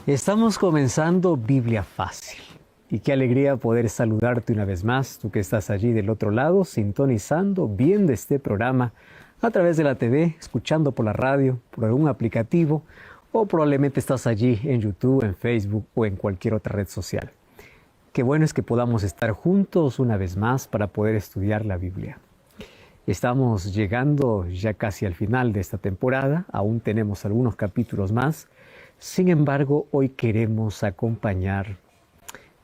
Estamos comenzando Biblia Fácil. Y qué alegría poder saludarte una vez más, tú que estás allí del otro lado, sintonizando, viendo este programa a través de la TV, escuchando por la radio, por algún aplicativo, o probablemente estás allí en YouTube, en Facebook o en cualquier otra red social. Qué bueno es que podamos estar juntos una vez más para poder estudiar la Biblia. Estamos llegando ya casi al final de esta temporada, aún tenemos algunos capítulos más. Sin embargo, hoy queremos acompañar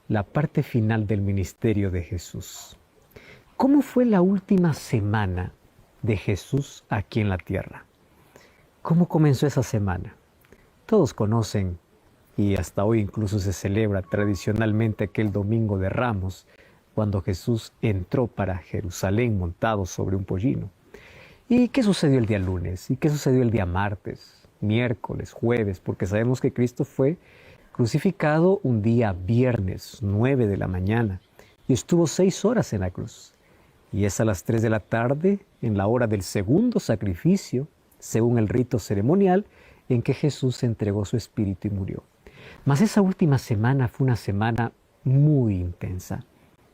la parte final del ministerio de Jesús. ¿Cómo fue la última semana de Jesús aquí en la tierra? ¿Cómo comenzó esa semana? Todos conocen, y hasta hoy incluso se celebra tradicionalmente aquel Domingo de Ramos, cuando Jesús entró para Jerusalén montado sobre un pollino. ¿Y qué sucedió el día lunes? ¿Y qué sucedió el día martes, miércoles, jueves? Porque sabemos que Cristo fue crucificado un día viernes, 9 de la mañana, y estuvo 6 horas en la cruz. Y es a las 3 de la tarde, en la hora del segundo sacrificio, según el rito ceremonial, en que Jesús entregó su espíritu y murió. Mas esa última semana fue una semana muy intensa.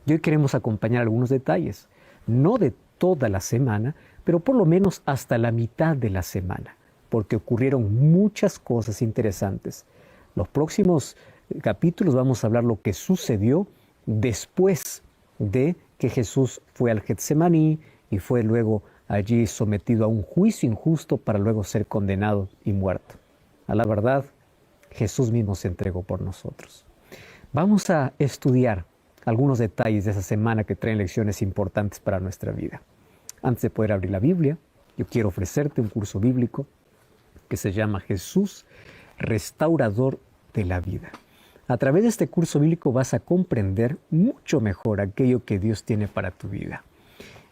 Y hoy queremos acompañar algunos detalles, no de toda la semana, pero por lo menos hasta la mitad de la semana, porque ocurrieron muchas cosas interesantes. Los próximos capítulos vamos a hablar lo que sucedió después de que Jesús fue al Getsemaní y fue luego allí sometido a un juicio injusto para luego ser condenado y muerto. A la verdad, Jesús mismo se entregó por nosotros. Vamos a estudiar algunos detalles de esa semana que traen lecciones importantes para nuestra vida. Antes de poder abrir la Biblia, yo quiero ofrecerte un curso bíblico que se llama Jesús, Restaurador de la Vida. A través de este curso bíblico vas a comprender mucho mejor aquello que Dios tiene para tu vida.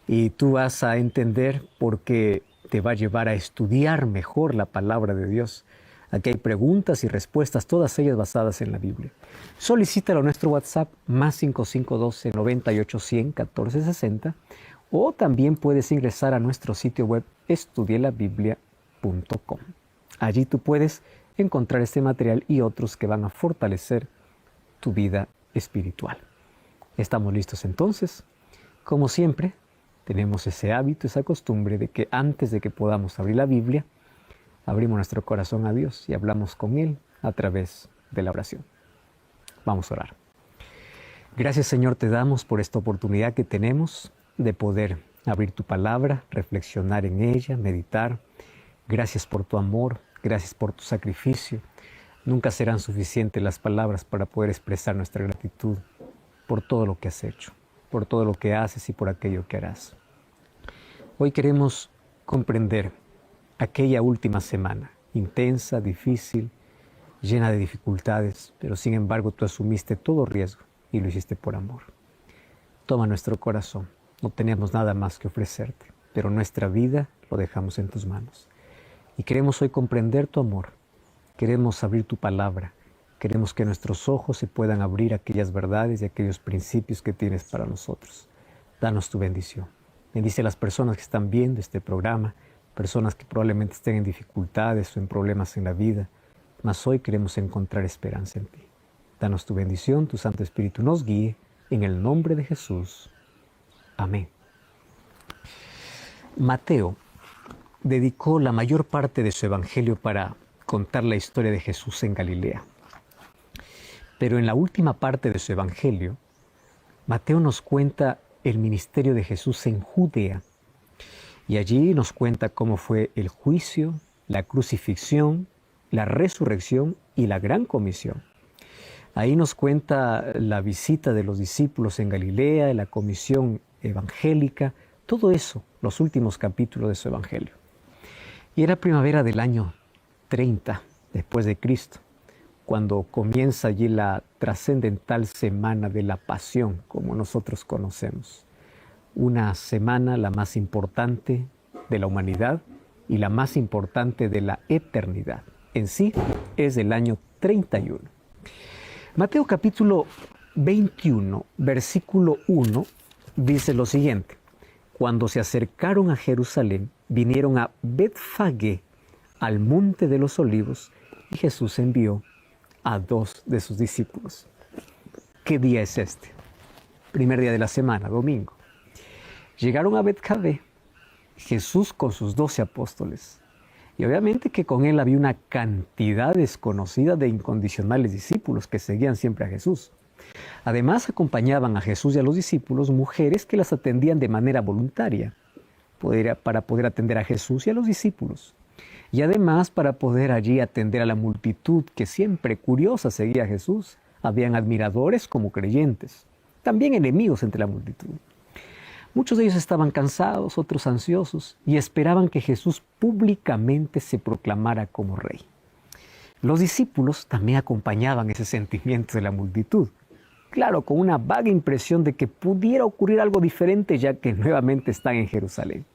Y tú vas a entender por qué te va a llevar a estudiar mejor la palabra de Dios. Aquí hay preguntas y respuestas, todas ellas basadas en la Biblia. Solicítalo a nuestro WhatsApp, más 5512 98 100 1460, o también puedes ingresar a nuestro sitio web estudielabiblia.com. Allí tú puedes encontrar este material y otros que van a fortalecer tu vida espiritual. ¿Estamos listos entonces? Como siempre, tenemos ese hábito, esa costumbre de que antes de que podamos abrir la Biblia, abrimos nuestro corazón a Dios y hablamos con Él a través de la oración. Vamos a orar. Gracias, Señor, te damos por esta oportunidad que tenemos de poder abrir tu palabra, reflexionar en ella, meditar. Gracias por tu amor, gracias por tu sacrificio. Nunca serán suficientes las palabras para poder expresar nuestra gratitud por todo lo que has hecho, por todo lo que haces y por aquello que harás. Hoy queremos comprender aquella última semana, intensa, difícil, llena de dificultades, pero sin embargo tú asumiste todo riesgo y lo hiciste por amor. Toma nuestro corazón, no tenemos nada más que ofrecerte, pero nuestra vida lo dejamos en tus manos. Y queremos hoy comprender tu amor, queremos abrir tu palabra, queremos que nuestros ojos se puedan abrir a aquellas verdades y aquellos principios que tienes para nosotros. Danos tu bendición. Bendice a las personas que están viendo este programa, personas que probablemente estén en dificultades o en problemas en la vida, mas hoy queremos encontrar esperanza en ti. Danos tu bendición, tu Santo Espíritu nos guíe, en el nombre de Jesús. Amén. Mateo dedicó la mayor parte de su evangelio para contar la historia de Jesús en Galilea. Pero en la última parte de su evangelio, Mateo nos cuenta el ministerio de Jesús en Judea. Y allí nos cuenta cómo fue el juicio, la crucifixión, la resurrección y la gran comisión. Ahí nos cuenta la visita de los discípulos en Galilea, la comisión evangélica, todo eso, los últimos capítulos de su evangelio. Y era primavera del año 30 después de Cristo, cuando comienza allí la trascendental semana de la pasión, como nosotros conocemos. Una semana la más importante de la humanidad y la más importante de la eternidad. En sí es del año 31. Mateo capítulo 21, versículo 1, dice lo siguiente. Cuando se acercaron a Jerusalén, vinieron a Betfagé, al monte de los olivos, y Jesús envió a 2 de sus discípulos. ¿Qué día es este? Primer día de la semana, domingo. Llegaron a Betfagé, Jesús con sus 12 apóstoles. Y obviamente que con él había una cantidad desconocida de incondicionales discípulos que seguían siempre a Jesús. Además, acompañaban a Jesús y a los discípulos mujeres que las atendían de manera voluntaria, para poder atender a Jesús y a los discípulos. Y además, para poder allí atender a la multitud que siempre curiosa seguía a Jesús, habían admiradores como creyentes, también enemigos entre la multitud. Muchos de ellos estaban cansados, otros ansiosos, y esperaban que Jesús públicamente se proclamara como rey. Los discípulos también acompañaban ese sentimiento de la multitud, claro, con una vaga impresión de que pudiera ocurrir algo diferente ya que nuevamente están en Jerusalén.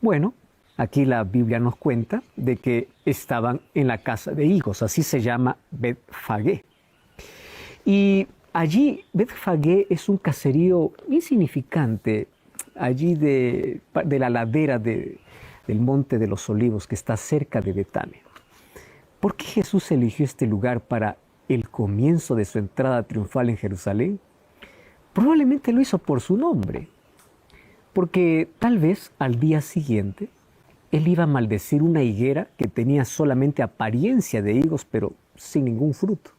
Bueno, aquí la Biblia nos cuenta de que estaban en la casa de higos, así se llama Betfagé. Y allí, Betfagé es un caserío insignificante, allí de la ladera del Monte de los Olivos, que está cerca de Betania. ¿Por qué Jesús eligió este lugar para el comienzo de su entrada triunfal en Jerusalén? Probablemente lo hizo por su nombre, porque tal vez al día siguiente él iba a maldecir una higuera que tenía solamente apariencia de higos, pero sin ningún fruto.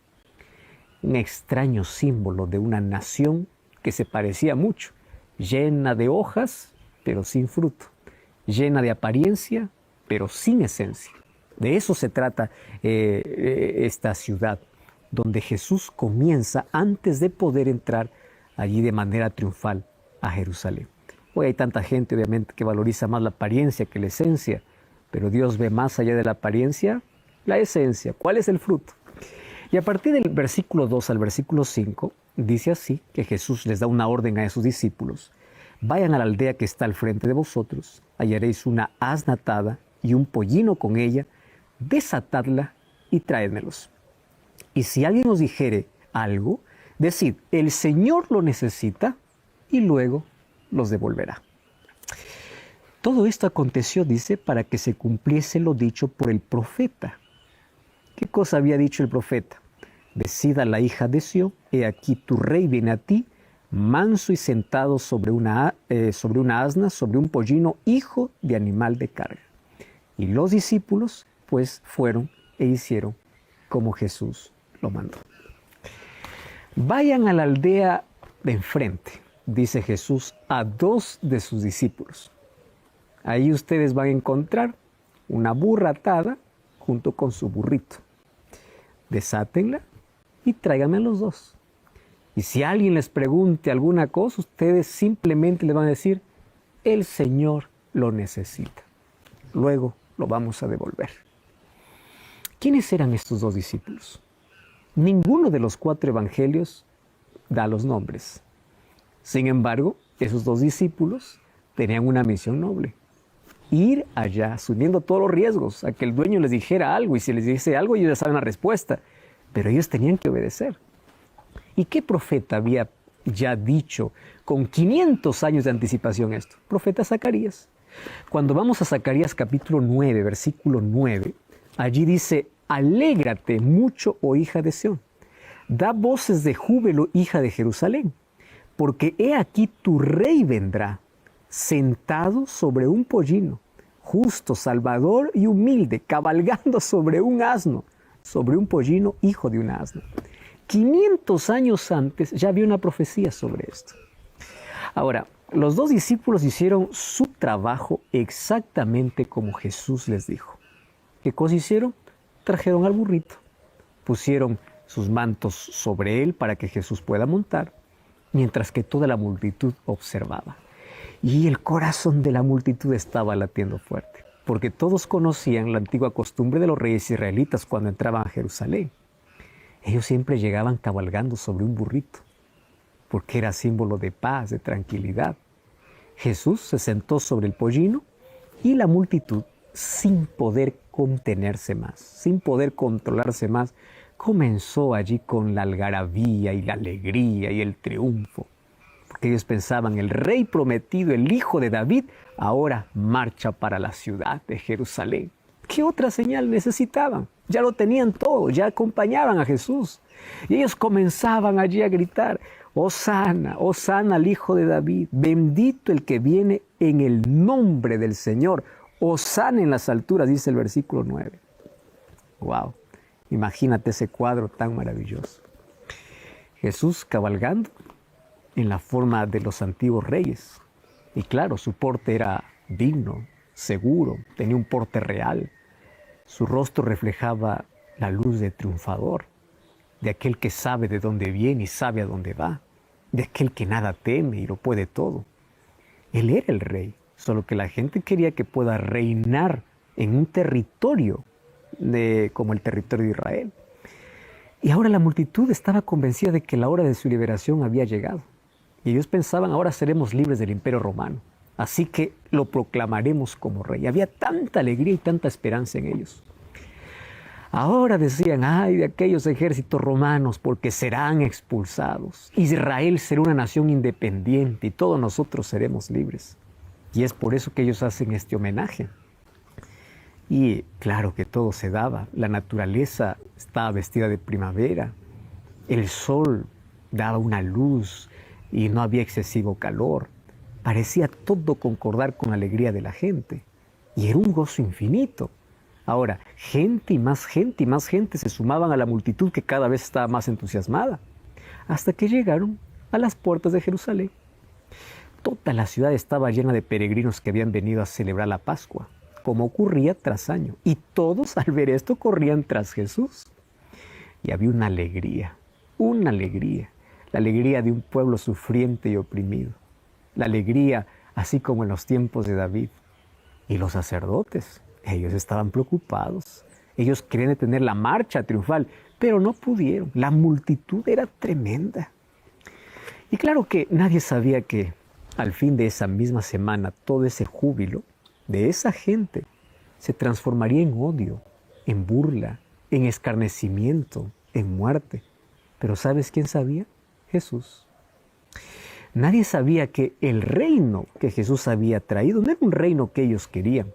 Un extraño símbolo de una nación que se parecía mucho, llena de hojas, pero sin fruto, llena de apariencia, pero sin esencia. De eso se trata esta ciudad, donde Jesús comienza antes de poder entrar allí de manera triunfal a Jerusalén. Hoy hay tanta gente, obviamente, que valoriza más la apariencia que la esencia, pero Dios ve más allá de la apariencia, la esencia. ¿Cuál es el fruto? Y a partir del versículo 2 al versículo 5, dice así que Jesús les da una orden a sus discípulos. Vayan a la aldea que está al frente de vosotros, hallaréis una asna atada y un pollino con ella, desatadla y traédmelos. Y si alguien os dijere algo, decid, el Señor lo necesita, y luego los devolverá. Todo esto aconteció, dice, para que se cumpliese lo dicho por el profeta. ¿Qué cosa había dicho el profeta? Decida la hija de Sión, he aquí tu rey viene a ti, manso y sentado sobre una asna, sobre un pollino, hijo de animal de carga. Y los discípulos, pues, fueron e hicieron como Jesús lo mandó. Vayan a la aldea de enfrente, dice Jesús a 2 de sus discípulos. Ahí ustedes van a encontrar una burra atada junto con su burrito. Desátenla y tráiganme a los 2. Y si alguien les pregunte alguna cosa, ustedes simplemente le van a decir, el Señor lo necesita. Luego lo vamos a devolver. ¿Quiénes eran estos 2 discípulos? Ninguno de los 4 evangelios da los nombres. Sin embargo, esos 2 discípulos tenían una misión noble. Ir allá, asumiendo todos los riesgos, a que el dueño les dijera algo, y si les dice algo, ellos ya saben la respuesta. Pero ellos tenían que obedecer. ¿Y qué profeta había ya dicho con 500 años de anticipación esto? Profeta Zacarías. Cuando vamos a Zacarías capítulo 9, versículo 9, allí dice, alégrate mucho, oh hija de Sión. Da voces de júbilo, hija de Jerusalén, porque he aquí tu rey vendrá, sentado sobre un pollino, justo, salvador y humilde, cabalgando sobre un asno, sobre un pollino, hijo de un asno. 500 años antes ya había una profecía sobre esto. Ahora, los 2 discípulos hicieron su trabajo exactamente como Jesús les dijo. ¿Qué cosa hicieron? Trajeron al burrito, pusieron sus mantos sobre él para que Jesús pueda montar, mientras que toda la multitud observaba. Y el corazón de la multitud estaba latiendo fuerte, porque todos conocían la antigua costumbre de los reyes israelitas cuando entraban a Jerusalén. Ellos siempre llegaban cabalgando sobre un burrito, porque era símbolo de paz, de tranquilidad. Jesús se sentó sobre el pollino y la multitud, sin poder contenerse más, sin poder controlarse más, comenzó allí con la algarabía y la alegría y el triunfo. Porque ellos pensaban, el rey prometido, el hijo de David, ahora marcha para la ciudad de Jerusalén. ¿Qué otra señal necesitaban? Ya lo tenían todo, ya acompañaban a Jesús. Y ellos comenzaban allí a gritar, Hosana, Hosana al Hijo de David, bendito el que viene en el nombre del Señor. Hosana en las alturas, dice el versículo 9. Wow, imagínate ese cuadro tan maravilloso. Jesús cabalgando en la forma de los antiguos reyes. Y claro, su porte era digno, seguro, tenía un porte real. Su rostro reflejaba la luz de triunfador, de aquel que sabe de dónde viene y sabe a dónde va, de aquel que nada teme y lo puede todo. Él era el rey, solo que la gente quería que pueda reinar en un territorio como el territorio de Israel. Y ahora la multitud estaba convencida de que la hora de su liberación había llegado. Y ellos pensaban, ahora seremos libres del Imperio Romano. Así que lo proclamaremos como rey. Había tanta alegría y tanta esperanza en ellos. Ahora decían, ay de aquellos ejércitos romanos, porque serán expulsados. Israel será una nación independiente y todos nosotros seremos libres. Y es por eso que ellos hacen este homenaje. Y claro que todo se daba. La naturaleza estaba vestida de primavera. El sol daba una luz y no había excesivo calor. Parecía todo concordar con la alegría de la gente. Y era un gozo infinito. Ahora, gente y más gente y más gente se sumaban a la multitud que cada vez estaba más entusiasmada. Hasta que llegaron a las puertas de Jerusalén. Toda la ciudad estaba llena de peregrinos que habían venido a celebrar la Pascua, como ocurría tras año. Y todos al ver esto corrían tras Jesús. Y había una alegría, la alegría de un pueblo sufriente y oprimido. La alegría así como en los tiempos de David. Y los sacerdotes, ellos estaban preocupados. Ellos querían detener la marcha triunfal, pero no pudieron. La multitud era tremenda. Y claro que nadie sabía que al fin de esa misma semana todo ese júbilo de esa gente se transformaría en odio, en burla, en escarnecimiento, en muerte. Pero ¿sabes quién sabía? Jesús. Nadie sabía que el reino que Jesús había traído no era un reino que ellos querían.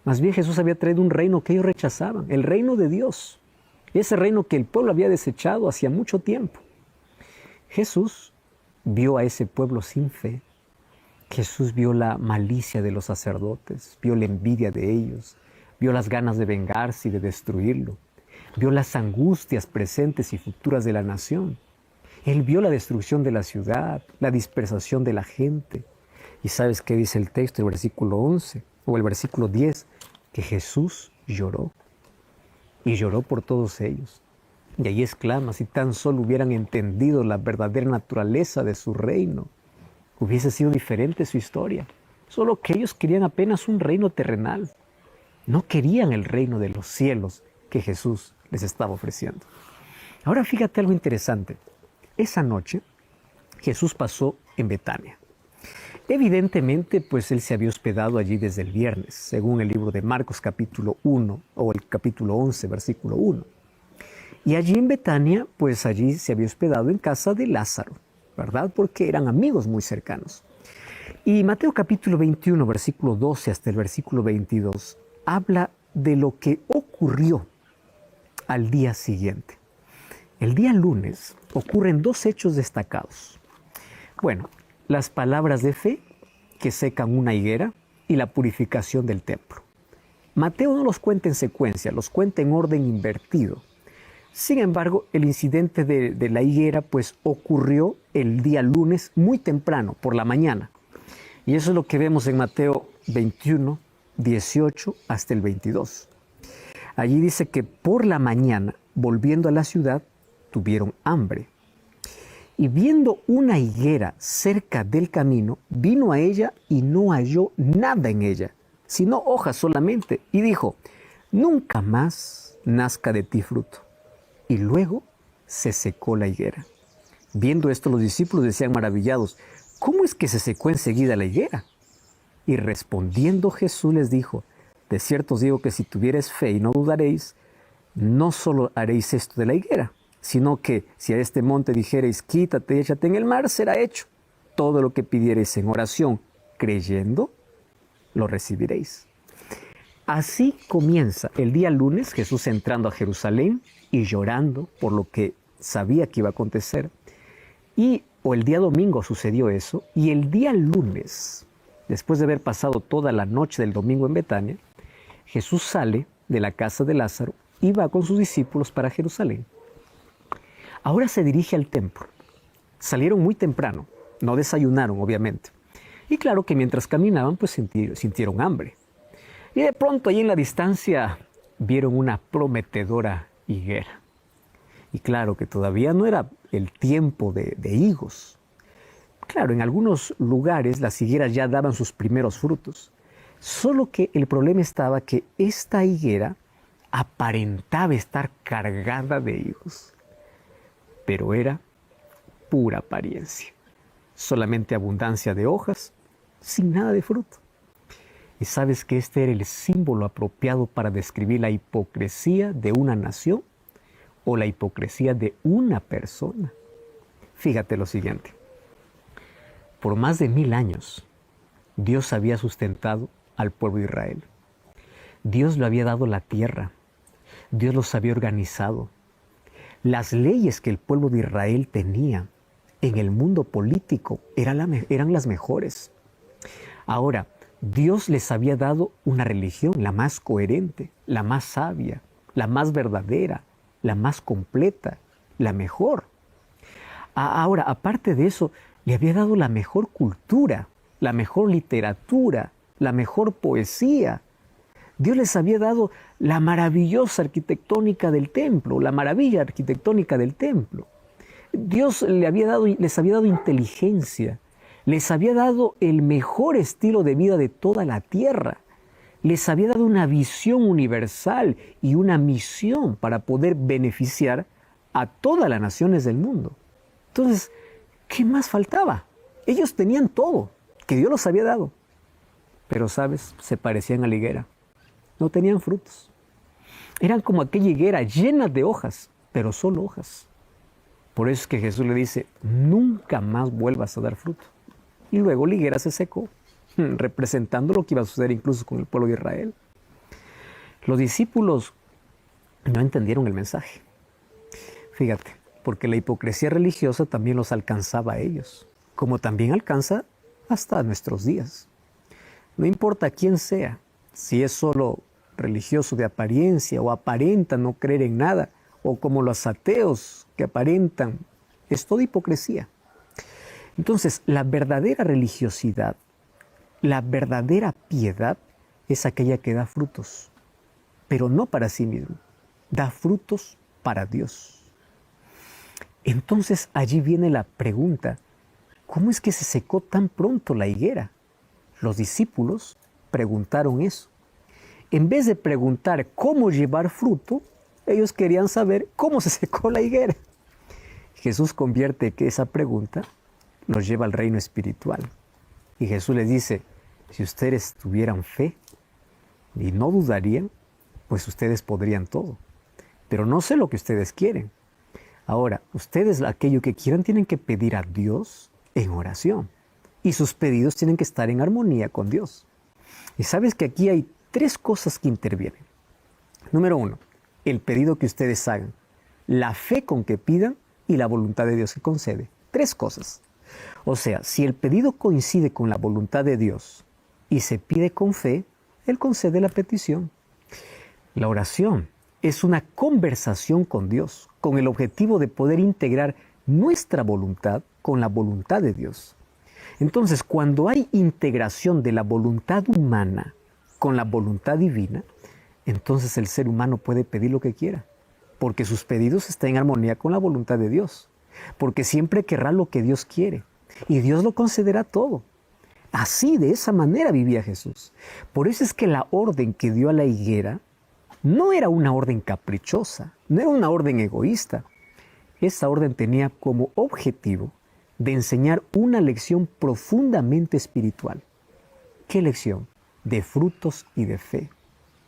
Más bien Jesús había traído un reino que ellos rechazaban, el reino de Dios. Ese reino que el pueblo había desechado hacía mucho tiempo. Jesús vio a ese pueblo sin fe. Jesús vio la malicia de los sacerdotes, vio la envidia de ellos, vio las ganas de vengarse y de destruirlo, vio las angustias presentes y futuras de la nación. Él vio la destrucción de la ciudad, la dispersación de la gente. ¿Y sabes qué dice el texto, el versículo 11 o el versículo 10? Que Jesús lloró y lloró por todos ellos. Y ahí exclama, si tan solo hubieran entendido la verdadera naturaleza de su reino, hubiese sido diferente su historia. Solo que ellos querían apenas un reino terrenal. No querían el reino de los cielos que Jesús les estaba ofreciendo. Ahora fíjate algo interesante. Esa noche Jesús pasó en Betania. Evidentemente, pues él se había hospedado allí desde el viernes, según el libro de Marcos capítulo 1 o el capítulo 11, versículo 1. Y allí en Betania, pues allí se había hospedado en casa de Lázaro, ¿verdad? Porque eran amigos muy cercanos. Y Mateo capítulo 21, versículo 12 hasta el versículo 22, habla de lo que ocurrió al día siguiente. El día lunes ocurren dos hechos destacados. Bueno, las palabras de fe que secan una higuera y la purificación del templo. Mateo no los cuenta en secuencia, los cuenta en orden invertido. Sin embargo, el incidente de la higuera pues ocurrió el día lunes muy temprano, por la mañana. Y eso es lo que vemos en Mateo 21, 18 hasta el 22. Allí dice que por la mañana, volviendo a la ciudad, tuvieron hambre. Y viendo una higuera cerca del camino, vino a ella y no halló nada en ella, sino hojas solamente. Y dijo, nunca más nazca de ti fruto. Y luego se secó la higuera. Viendo esto, los discípulos decían maravillados, ¿cómo es que se secó enseguida la higuera? Y respondiendo Jesús les dijo, de cierto os digo que si tuviereis fe y no dudaréis, no solo haréis esto de la higuera, sino que si a este monte dijereis, quítate y échate en el mar, será hecho. Todo lo que pidiereis en oración, creyendo, lo recibiréis. Así comienza el día lunes, Jesús entrando a Jerusalén y llorando por lo que sabía que iba a acontecer. O el día domingo sucedió eso, y el día lunes, después de haber pasado toda la noche del domingo en Betania, Jesús sale de la casa de Lázaro y va con sus discípulos para Jerusalén. Ahora se dirige al templo. Salieron muy temprano, no desayunaron obviamente. Y claro que mientras caminaban pues sintieron hambre. Y de pronto ahí en la distancia vieron una prometedora higuera. Y claro que todavía no era el tiempo de higos. Claro, en algunos lugares las higueras ya daban sus primeros frutos. Solo que el problema estaba que esta higuera aparentaba estar cargada de higos. Pero era pura apariencia. Solamente abundancia de hojas, sin nada de fruto. Y sabes que este era el símbolo apropiado para describir la hipocresía de una nación o la hipocresía de una persona. Fíjate lo siguiente. Por más de 1000 años, Dios había sustentado al pueblo de Israel. Dios le había dado la tierra. Dios los había organizado. Las leyes que el pueblo de Israel tenía en el mundo político eran las mejores. Ahora, Dios les había dado una religión, la más coherente, la más sabia, la más verdadera, la más completa, la mejor. Ahora, aparte de eso, le había dado la mejor cultura, la mejor literatura, la mejor poesía. Dios les había dado la maravillosa arquitectónica del templo, la maravilla arquitectónica del templo. Dios les había dado inteligencia, les había dado el mejor estilo de vida de toda la tierra. Les había dado una visión universal y una misión para poder beneficiar a todas las naciones del mundo. Entonces, ¿qué más faltaba? Ellos tenían todo que Dios los había dado. Pero, ¿sabes? Se parecían a la higuera. No tenían frutos. Eran como aquella higuera llena de hojas, pero solo hojas. Por eso es que Jesús le dice, nunca más vuelvas a dar fruto. Y luego la higuera se secó, representando lo que iba a suceder incluso con el pueblo de Israel. Los discípulos no entendieron el mensaje. Fíjate, porque la hipocresía religiosa también los alcanzaba a ellos, como también alcanza hasta nuestros días. No importa quién sea, si es solo religioso de apariencia o aparenta no creer en nada, o como los ateos que aparentan, es toda hipocresía. Entonces, la verdadera religiosidad, la verdadera piedad es aquella que da frutos, pero no para sí mismo, da frutos para Dios. Entonces allí viene la pregunta, ¿cómo es que se secó tan pronto la higuera? Los discípulos preguntaron eso. En vez de preguntar cómo llevar fruto, ellos querían saber cómo se secó la higuera. Jesús convierte que esa pregunta los lleva al reino espiritual. Y Jesús les dice, si ustedes tuvieran fe y no dudarían, pues ustedes podrían todo. Pero no sé lo que ustedes quieren. Ahora, ustedes aquello que quieran tienen que pedir a Dios en oración. Y sus pedidos tienen que estar en armonía con Dios. Y sabes que aquí hay 3 cosas que intervienen. Número 1, el pedido que ustedes hagan, la fe con que pidan y la voluntad de Dios que concede. 3 cosas. O sea, si el pedido coincide con la voluntad de Dios y se pide con fe, Él concede la petición. La oración es una conversación con Dios, con el objetivo de poder integrar nuestra voluntad con la voluntad de Dios. Entonces, cuando hay integración de la voluntad humana con la voluntad divina, entonces el ser humano puede pedir lo que quiera, porque sus pedidos están en armonía con la voluntad de Dios, porque siempre querrá lo que Dios quiere, y Dios lo concederá todo. Así, de esa manera vivía Jesús. Por eso es que la orden que dio a la higuera no era una orden caprichosa, no era una orden egoísta. Esa orden tenía como objetivo de enseñar una lección profundamente espiritual. ¿Qué lección? De frutos y de fe.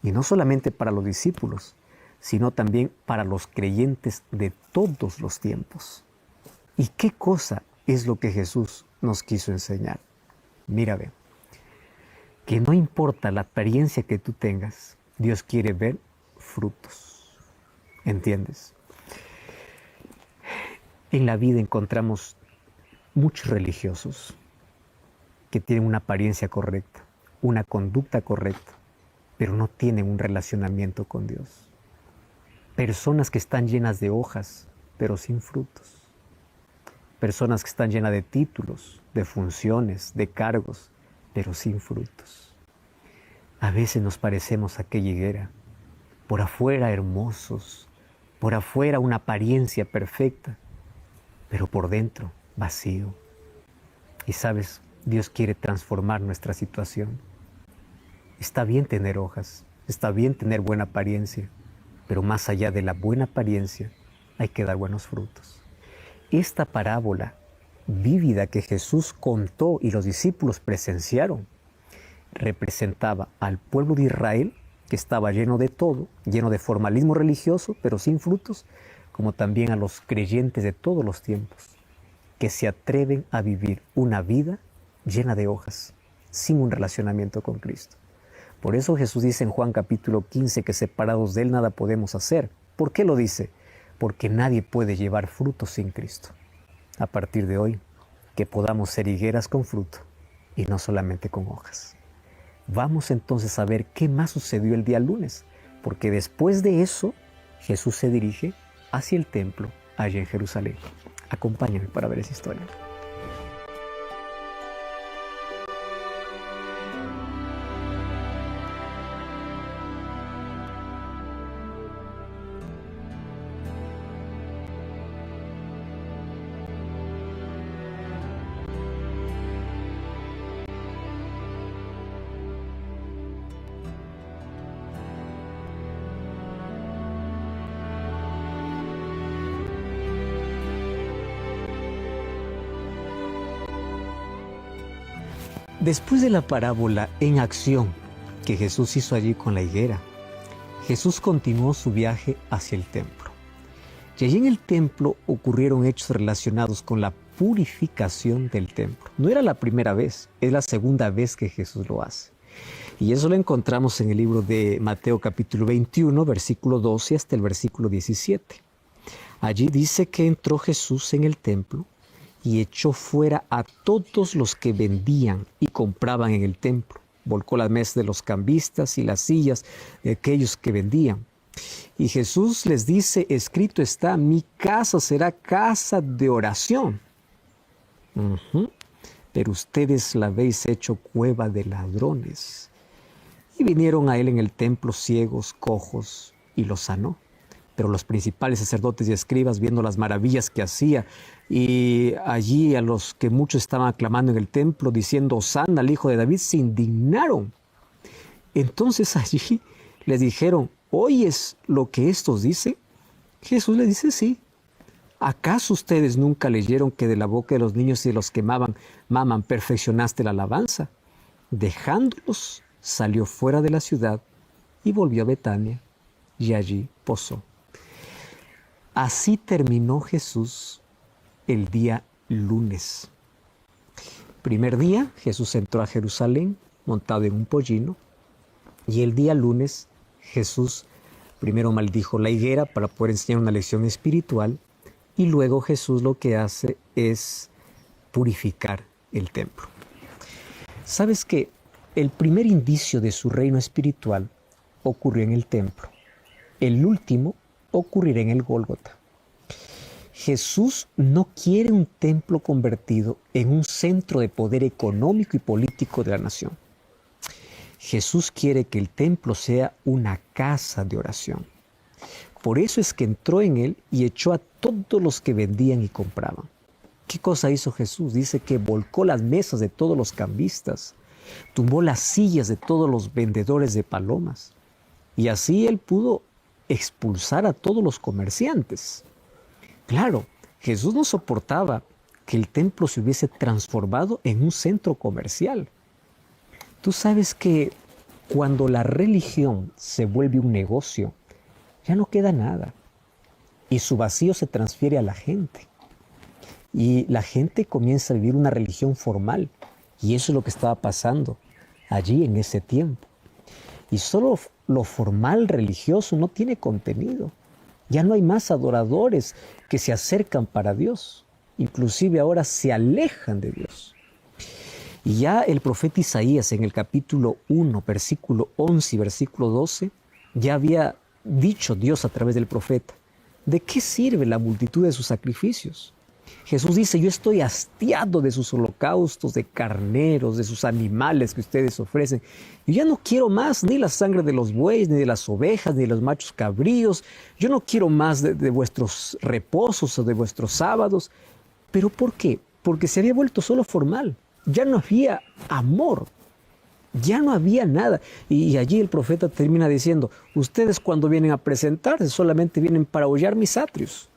Y no solamente para los discípulos, sino también para los creyentes de todos los tiempos. ¿Y qué cosa es lo que Jesús nos quiso enseñar? Mira, ve. que no importa la apariencia que tú tengas, Dios quiere ver frutos. ¿Entiendes? En la vida encontramos muchos religiosos que tienen una apariencia correcta, una conducta correcta, pero no tienen un relacionamiento con Dios. Personas que están llenas de hojas, pero sin frutos. Personas que están llenas de títulos, de funciones, de cargos, pero sin frutos. A veces nos parecemos a aquella higuera, por afuera hermosos, por afuera una apariencia perfecta, pero por dentro vacío. Y sabes, Dios quiere transformar nuestra situación. Está bien tener hojas, está bien tener buena apariencia, pero más allá de la buena apariencia hay que dar buenos frutos. Esta parábola vívida que Jesús contó y los discípulos presenciaron representaba al pueblo de Israel, que estaba lleno de todo, lleno de formalismo religioso, pero sin frutos, como también a los creyentes de todos los tiempos, que se atreven a vivir una vida llena de hojas, sin un relacionamiento con Cristo. Por eso Jesús dice en Juan capítulo 15 que separados de Él nada podemos hacer. ¿Por qué lo dice? Porque nadie puede llevar fruto sin Cristo. A partir de hoy, que podamos ser higueras con fruto y no solamente con hojas. Vamos entonces a ver qué más sucedió el día lunes, porque después de eso, Jesús se dirige hacia el templo, allá en Jerusalén. Acompáñame para ver esa historia. Después de la parábola en acción que Jesús hizo allí con la higuera, Jesús continuó su viaje hacia el templo. Y allí en el templo ocurrieron hechos relacionados con la purificación del templo. No era la primera vez, es la segunda vez que Jesús lo hace. Y eso lo encontramos en el libro de Mateo capítulo 21, versículo 12 hasta el versículo 17. Allí dice que entró Jesús en el templo y echó fuera a todos los que vendían y compraban en el templo. Volcó las mesas de los cambistas y las sillas de aquellos que vendían. Y Jesús les dice, escrito está, mi casa será casa de oración. Pero ustedes la habéis hecho cueva de ladrones. Y vinieron a él en el templo ciegos, cojos, y los sanó. Pero los principales sacerdotes y escribas, viendo las maravillas que hacía, y allí a los que muchos estaban aclamando en el templo, diciendo, Hosana al Hijo de David, se indignaron. Entonces allí les dijeron, ¿oyes lo que estos dicen? Jesús les dice, sí. ¿Acaso ustedes nunca leyeron que de la boca de los niños y de los que maman perfeccionaste la alabanza? Dejándolos, salió fuera de la ciudad y volvió a Betania, y allí posó. Así terminó Jesús el día lunes. Primer día, Jesús entró a Jerusalén montado en un pollino. Y el día lunes, Jesús primero maldijo la higuera para poder enseñar una lección espiritual. Y luego Jesús lo que hace es purificar el templo. ¿Sabes que el primer indicio de su reino espiritual ocurrió en el templo? El último ocurrirá en el Gólgota. Jesús no quiere un templo convertido en un centro de poder económico y político de la nación. Jesús quiere que el templo sea una casa de oración. Por eso es que entró en él y echó a todos los que vendían y compraban. ¿Qué cosa hizo Jesús? Dice que volcó las mesas de todos los cambistas, tumbó las sillas de todos los vendedores de palomas. Y así él pudo expulsar a todos los comerciantes. Claro, Jesús no soportaba que el templo se hubiese transformado en un centro comercial. Tú sabes que cuando la religión se vuelve un negocio, ya no queda nada. Y su vacío se transfiere a la gente. Y la gente comienza a vivir una religión formal. Y eso es lo que estaba pasando allí en ese tiempo. Y solo lo formal religioso no tiene contenido. Ya no hay más adoradores que se acercan para Dios. Inclusive ahora se alejan de Dios. Y ya el profeta Isaías en el capítulo 1, versículo 11 y versículo 12, ya había dicho Dios a través del profeta, ¿de qué sirve la multitud de sus sacrificios? Jesús dice, yo estoy hastiado de sus holocaustos, de carneros, de sus animales que ustedes ofrecen. Yo ya no quiero más ni la sangre de los bueyes, ni de las ovejas, ni de los machos cabríos. Yo no quiero más de vuestros reposos o de vuestros sábados. ¿Pero por qué? Porque se había vuelto solo formal. Ya no había amor. Ya no había nada. Y allí el profeta termina diciendo, ustedes cuando vienen a presentarse solamente vienen para hollar mis atrios.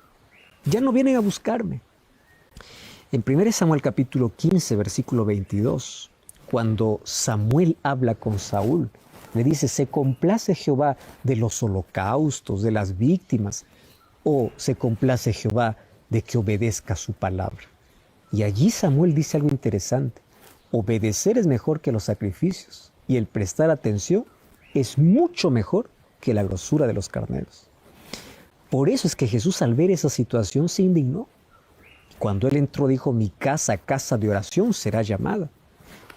Ya no vienen a buscarme. En 1 Samuel capítulo 15, versículo 22, cuando Samuel habla con Saúl, le dice, ¿se complace Jehová de los holocaustos, de las víctimas? ¿O se complace Jehová de que obedezca su palabra? Y allí Samuel dice algo interesante. Obedecer es mejor que los sacrificios y el prestar atención es mucho mejor que la grosura de los carneros. Por eso es que Jesús al ver esa situación se indignó. Cuando Él entró dijo, mi casa, casa de oración será llamada.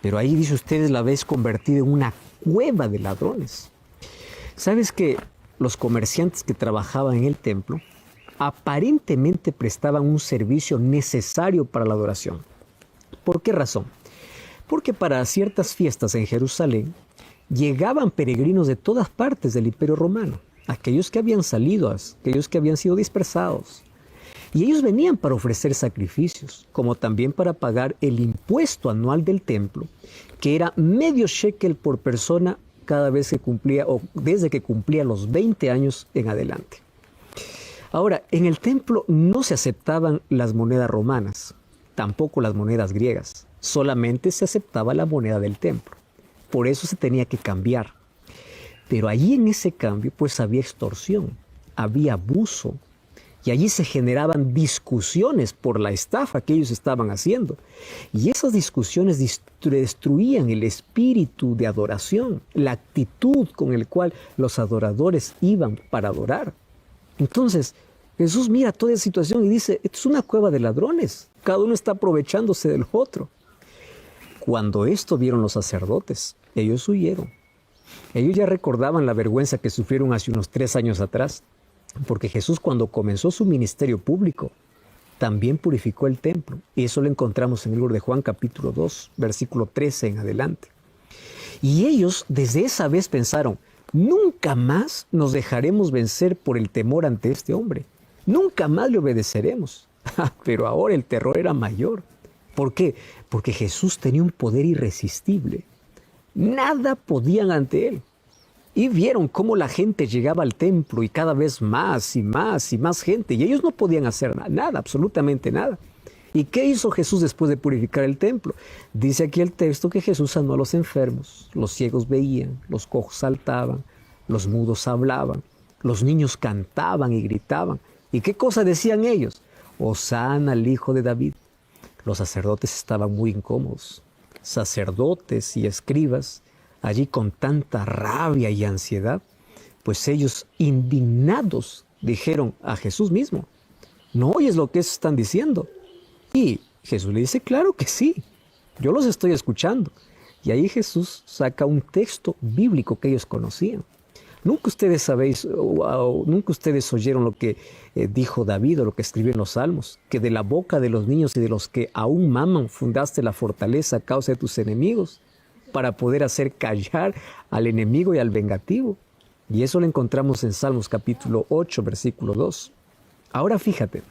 Pero ahí dice, ustedes la habéis convertido en una cueva de ladrones. ¿Sabes que los comerciantes que trabajaban en el templo aparentemente prestaban un servicio necesario para la adoración? ¿Por qué razón? Porque para ciertas fiestas en Jerusalén llegaban peregrinos de todas partes del Imperio Romano, aquellos que habían salido, aquellos que habían sido dispersados. Y ellos venían para ofrecer sacrificios, como también para pagar el impuesto anual del templo, que era medio shekel por persona cada vez que cumplía, o desde que cumplía los 20 años en adelante. Ahora, en el templo no se aceptaban las monedas romanas, tampoco las monedas griegas, solamente se aceptaba la moneda del templo. Por eso se tenía que cambiar. Pero allí en ese cambio pues había extorsión, había abuso, y allí se generaban discusiones por la estafa que ellos estaban haciendo. Y esas discusiones destruían el espíritu de adoración, la actitud con la cual los adoradores iban para adorar. Entonces, Jesús mira toda esa situación y dice, esto es una cueva de ladrones, cada uno está aprovechándose del otro. Cuando esto vieron los sacerdotes, ellos huyeron. Ellos ya recordaban la vergüenza que sufrieron hace unos 3 años atrás, porque Jesús cuando comenzó su ministerio público, también purificó el templo. Y eso lo encontramos en el libro de Juan capítulo 2, versículo 13 en adelante. Y ellos desde esa vez pensaron, nunca más nos dejaremos vencer por el temor ante este hombre. Nunca más le obedeceremos. Pero ahora el terror era mayor. ¿Por qué? Porque Jesús tenía un poder irresistible. Nada podían ante él. Y vieron cómo la gente llegaba al templo y cada vez más y más y más gente. Y ellos no podían hacer nada, absolutamente nada. ¿Y qué hizo Jesús después de purificar el templo? Dice aquí el texto que Jesús sanó a los enfermos, los ciegos veían, los cojos saltaban, los mudos hablaban, los niños cantaban y gritaban. ¿Y qué cosa decían ellos? Hosana al Hijo de David. Los sacerdotes estaban muy incómodos. Sacerdotes y escribas, allí con tanta rabia y ansiedad, pues ellos indignados dijeron a Jesús mismo, ¿no oyes lo que están diciendo? Y Jesús le dice, claro que sí, yo los estoy escuchando. Y ahí Jesús saca un texto bíblico que ellos conocían. Nunca ustedes nunca ustedes oyeron lo que dijo David o lo que escribió en los Salmos, que de la boca de los niños y de los que aún maman fundaste la fortaleza a causa de tus enemigos, para poder hacer callar al enemigo y al vengativo. Y eso lo encontramos en Salmos capítulo 8, versículo 2. Ahora fíjate,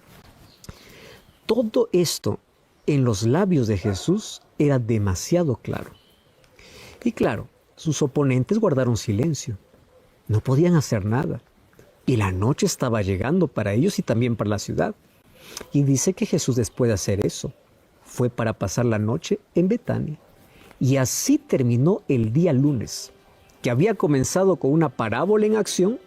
todo esto en los labios de Jesús era demasiado claro. Y claro, sus oponentes guardaron silencio. No podían hacer nada. Y la noche estaba llegando para ellos y también para la ciudad. Y dice que Jesús, después de hacer eso, fue para pasar la noche en Betania. Y así terminó el día lunes, que había comenzado con una parábola en acción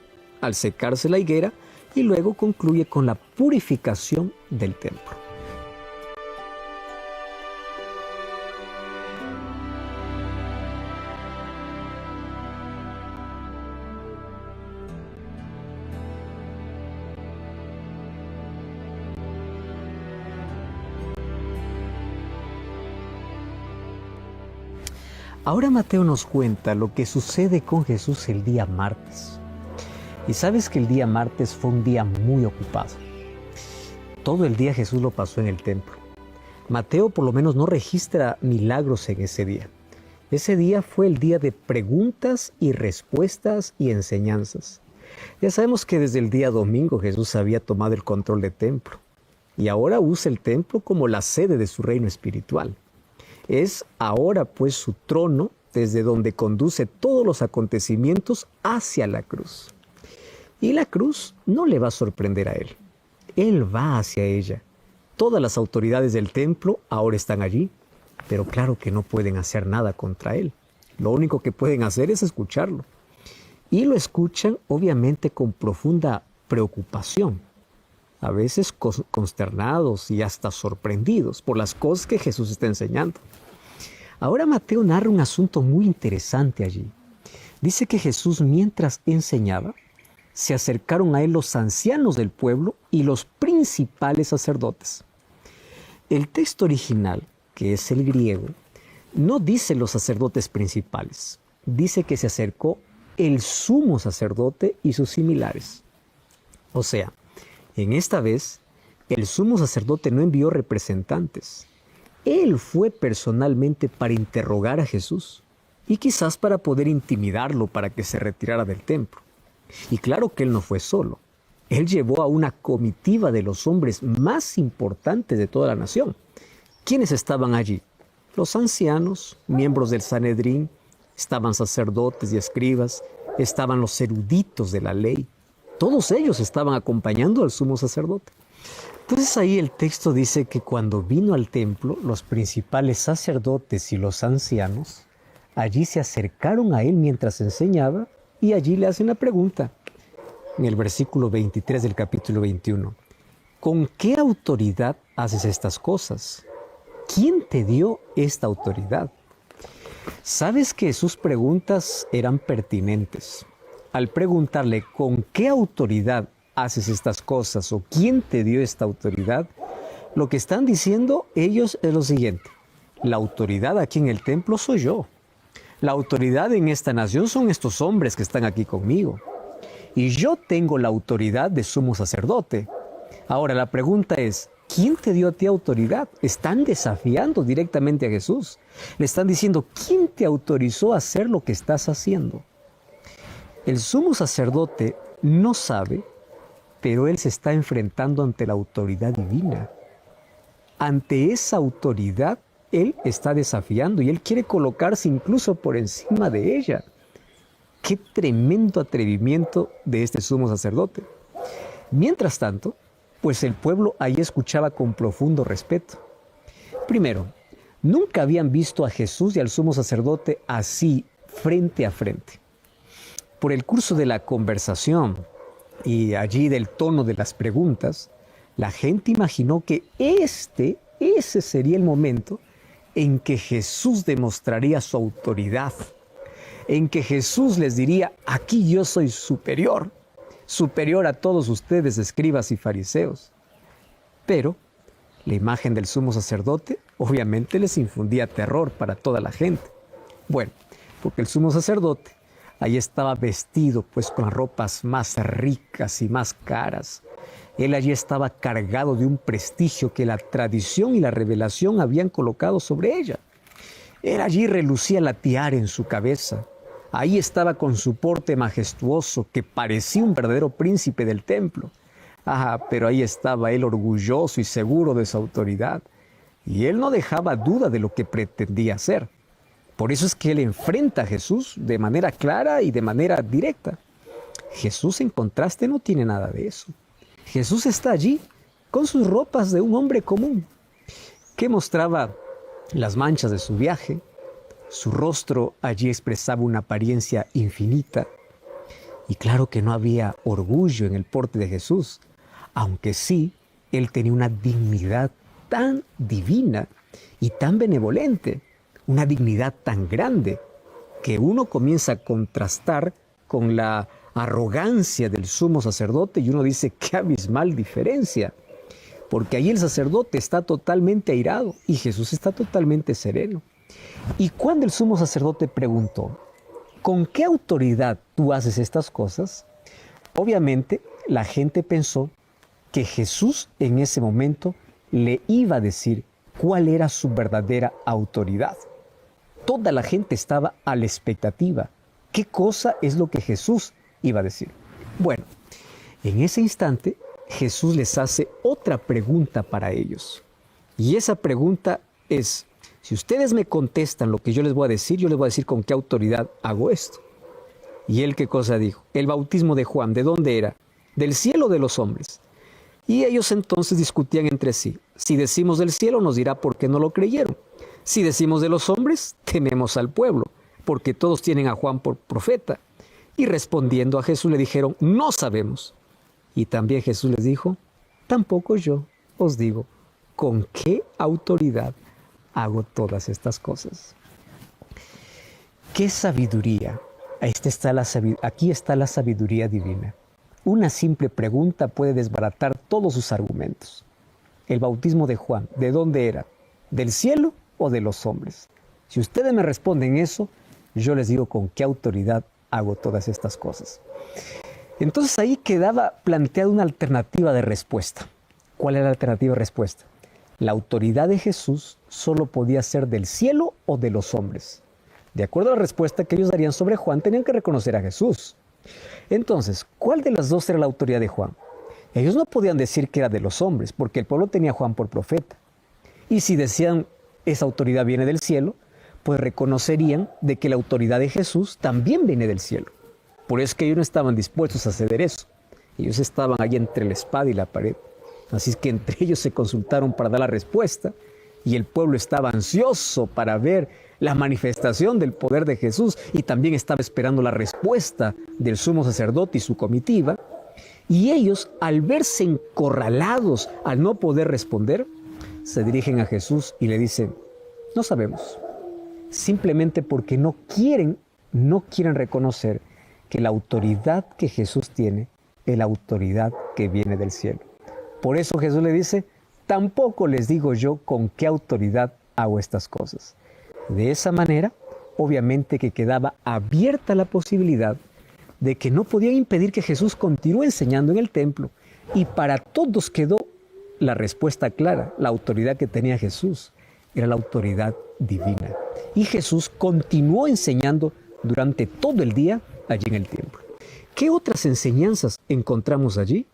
al secarse la higuera y luego concluye con la purificación del templo. Ahora Mateo nos cuenta lo que sucede con Jesús el día martes. Y sabes que el día martes fue un día muy ocupado. Todo el día Jesús lo pasó en el templo. Mateo por lo menos no registra milagros en ese día. Ese día fue el día de preguntas y respuestas y enseñanzas. Ya sabemos que desde el día domingo Jesús había tomado el control del templo y ahora usa el templo como la sede de su reino espiritual. Es ahora pues su trono desde donde conduce todos los acontecimientos hacia la cruz. Y la cruz no le va a sorprender a él. Él va hacia ella. Todas las autoridades del templo ahora están allí, pero claro que no pueden hacer nada contra él. Lo único que pueden hacer es escucharlo. Y lo escuchan obviamente con profunda preocupación, a veces consternados y hasta sorprendidos por las cosas que Jesús está enseñando. Ahora Mateo narra un asunto muy interesante allí. Dice que Jesús, mientras enseñaba, se acercaron a él los ancianos del pueblo y los principales sacerdotes. El texto original, que es el griego, no dice los sacerdotes principales, dice que se acercó el sumo sacerdote y sus similares. O sea, en esta vez, el sumo sacerdote no envió representantes. Él fue personalmente para interrogar a Jesús y quizás para poder intimidarlo para que se retirara del templo. Y claro que él no fue solo. Él llevó a una comitiva de los hombres más importantes de toda la nación. ¿Quiénes estaban allí? Los ancianos, miembros del Sanedrín, estaban sacerdotes y escribas, estaban los eruditos de la ley. Todos ellos estaban acompañando al sumo sacerdote. Entonces ahí el texto dice que cuando vino al templo, los principales sacerdotes y los ancianos, allí se acercaron a él mientras enseñaba y allí le hacen la pregunta. En el versículo 23 del capítulo 21. ¿Con qué autoridad haces estas cosas? ¿Quién te dio esta autoridad? Sabes que sus preguntas eran pertinentes. Al preguntarle ¿con qué autoridad haces estas cosas? O ¿quién te dio esta autoridad? Lo que están diciendo ellos es lo siguiente. La autoridad aquí en el templo soy yo. La autoridad en esta nación son estos hombres que están aquí conmigo. Y yo tengo la autoridad de sumo sacerdote. Ahora la pregunta es, ¿quién te dio a ti autoridad? Están desafiando directamente a Jesús. Le están diciendo, ¿quién te autorizó a hacer lo que estás haciendo? El sumo sacerdote no sabe, pero él se está enfrentando ante la autoridad divina. Ante esa autoridad, él está desafiando y él quiere colocarse incluso por encima de ella. ¡Qué tremendo atrevimiento de este sumo sacerdote! Mientras tanto, pues el pueblo ahí escuchaba con profundo respeto. Primero, nunca habían visto a Jesús y al sumo sacerdote así, frente a frente. Por el curso de la conversación y allí del tono de las preguntas, la gente imaginó que ese sería el momento en que Jesús demostraría su autoridad, en que Jesús les diría, aquí yo soy superior a todos ustedes, escribas y fariseos. Pero la imagen del sumo sacerdote obviamente les infundía terror para toda la gente. Bueno, porque el sumo sacerdote ahí estaba vestido pues con las ropas más ricas y más caras. Él allí estaba cargado de un prestigio que la tradición y la revelación habían colocado sobre ella. Él allí relucía la tiara en su cabeza. Ahí estaba con su porte majestuoso que parecía un verdadero príncipe del templo. Pero ahí estaba él orgulloso y seguro de su autoridad. Y él no dejaba duda de lo que pretendía hacer. Por eso es que él enfrenta a Jesús de manera clara y de manera directa. Jesús, en contraste, no tiene nada de eso. Jesús está allí con sus ropas de un hombre común, que mostraba las manchas de su viaje. Su rostro allí expresaba una apariencia infinita. Y claro que no había orgullo en el porte de Jesús, aunque sí, él tenía una dignidad tan divina y tan benevolente, una dignidad tan grande, que uno comienza a contrastar con la arrogancia del sumo sacerdote y uno dice, qué abismal diferencia, porque ahí el sacerdote está totalmente airado y Jesús está totalmente sereno. Y cuando el sumo sacerdote preguntó, ¿con qué autoridad tú haces estas cosas? Obviamente la gente pensó que Jesús en ese momento le iba a decir cuál era su verdadera autoridad. Toda la gente estaba a la expectativa. ¿Qué cosa es lo que Jesús iba a decir? Bueno, en ese instante Jesús les hace otra pregunta para ellos. Y esa pregunta es, si ustedes me contestan lo que yo les voy a decir, yo les voy a decir con qué autoridad hago esto. ¿Y él qué cosa dijo? El bautismo de Juan, ¿de dónde era? ¿Del cielo o de los hombres? Y ellos entonces discutían entre sí. Si decimos del cielo, nos dirá por qué no lo creyeron. Si decimos de los hombres, tememos al pueblo, porque todos tienen a Juan por profeta. Y respondiendo a Jesús le dijeron, no sabemos. Y también Jesús les dijo, tampoco yo os digo, ¿con qué autoridad hago todas estas cosas? ¡Qué sabiduría! Aquí está la sabiduría divina. Una simple pregunta puede desbaratar todos sus argumentos. El bautismo de Juan, ¿de dónde era? ¿Del cielo o de los hombres? Si ustedes me responden eso, yo les digo con qué autoridad hago todas estas cosas. Entonces ahí quedaba planteada una alternativa de respuesta. ¿Cuál era la alternativa de respuesta? La autoridad de Jesús solo podía ser del cielo o de los hombres. De acuerdo a la respuesta que ellos darían sobre Juan, tenían que reconocer a Jesús. Entonces, ¿cuál de las dos era la autoridad de Juan? Ellos no podían decir que era de los hombres, porque el pueblo tenía a Juan por profeta. Y si decían, esa autoridad viene del cielo, pues reconocerían de que la autoridad de Jesús también viene del cielo. Por eso es que ellos no estaban dispuestos a ceder eso. Ellos estaban ahí entre la espada y la pared. Así es que entre ellos se consultaron para dar la respuesta, y el pueblo estaba ansioso para ver la manifestación del poder de Jesús y también estaba esperando la respuesta del sumo sacerdote y su comitiva. Y ellos, al verse encorralados, al no poder responder, se dirigen a Jesús y le dicen, no sabemos, simplemente porque no quieren reconocer que la autoridad que Jesús tiene es la autoridad que viene del cielo. Por eso Jesús le dice, tampoco les digo yo con qué autoridad hago estas cosas. De esa manera, obviamente que quedaba abierta la posibilidad de que no podían impedir que Jesús continúe enseñando en el templo. Y para todos quedó la respuesta clara. La autoridad que tenía Jesús era la autoridad divina. Y Jesús continuó enseñando durante todo el día allí en el templo. ¿Qué otras enseñanzas encontramos allí?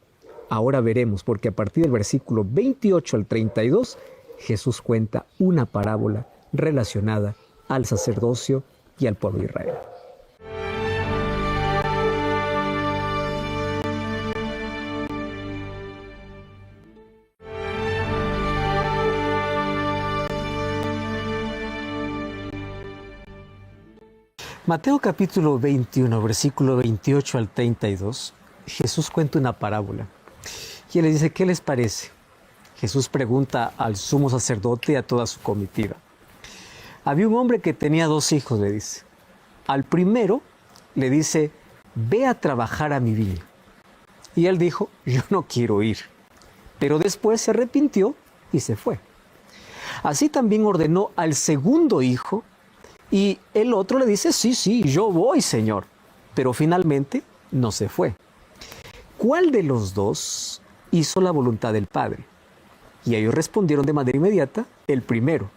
Ahora veremos, porque a partir del versículo 28 al 32, Jesús cuenta una parábola relacionada al sacerdocio y al pueblo de Israel. Mateo capítulo 21, versículo 28 al 32, Jesús cuenta una parábola. Y él le dice, ¿qué les parece? Jesús pregunta al sumo sacerdote y a toda su comitiva. Había un hombre que tenía 2 hijos, le dice. Al primero le dice, ve a trabajar a mi viña. Y él dijo, yo no quiero ir. Pero después se arrepintió y se fue. Así también ordenó al segundo hijo, y el otro le dice, sí, yo voy, Señor. Pero finalmente no se fue. ¿Cuál de los dos hizo la voluntad del Padre? Y ellos respondieron de manera inmediata, el primero.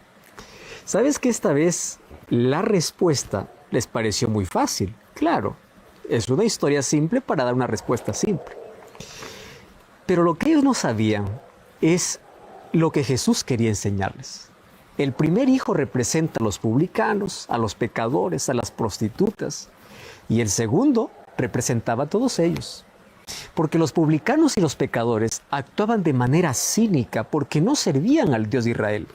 ¿Sabes que esta vez la respuesta les pareció muy fácil? Claro, es una historia simple para dar una respuesta simple. Pero lo que ellos no sabían es lo que Jesús quería enseñarles. El primer hijo representa a los publicanos, a los pecadores, a las prostitutas. Y el segundo representaba a todos ellos. Porque los publicanos y los pecadores actuaban de manera cínica porque no servían al Dios de Israel.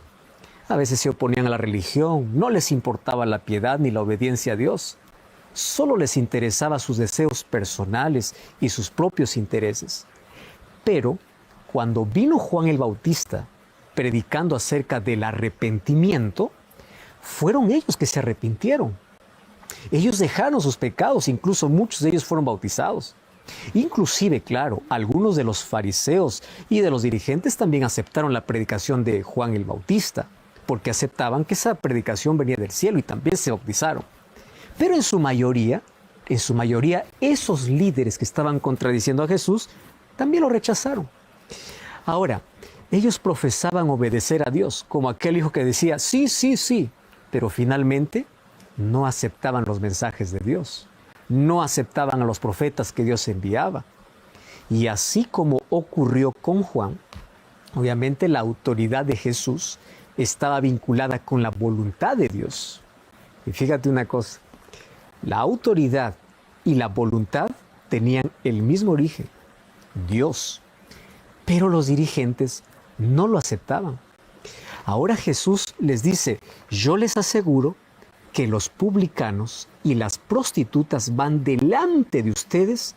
A veces se oponían a la religión, no les importaba la piedad ni la obediencia a Dios. Solo les interesaban sus deseos personales y sus propios intereses. Pero cuando vino Juan el Bautista predicando acerca del arrepentimiento, fueron ellos que se arrepintieron. Ellos dejaron sus pecados, incluso muchos de ellos fueron bautizados. Inclusive, claro, algunos de los fariseos y de los dirigentes también aceptaron la predicación de Juan el Bautista. porque aceptaban que esa predicación venía del cielo y también se bautizaron. Pero en su mayoría, esos líderes que estaban contradiciendo a Jesús también lo rechazaron. Ahora, ellos profesaban obedecer a Dios, como aquel hijo que decía, sí, sí, sí, pero finalmente no aceptaban los mensajes de Dios, no aceptaban a los profetas que Dios enviaba. Y así como ocurrió con Juan, obviamente la autoridad de Jesús estaba vinculada con la voluntad de Dios. Y fíjate una cosa, la autoridad y la voluntad tenían el mismo origen, Dios. Pero los dirigentes no lo aceptaban. Ahora Jesús les dice, yo les aseguro que los publicanos y las prostitutas van delante de ustedes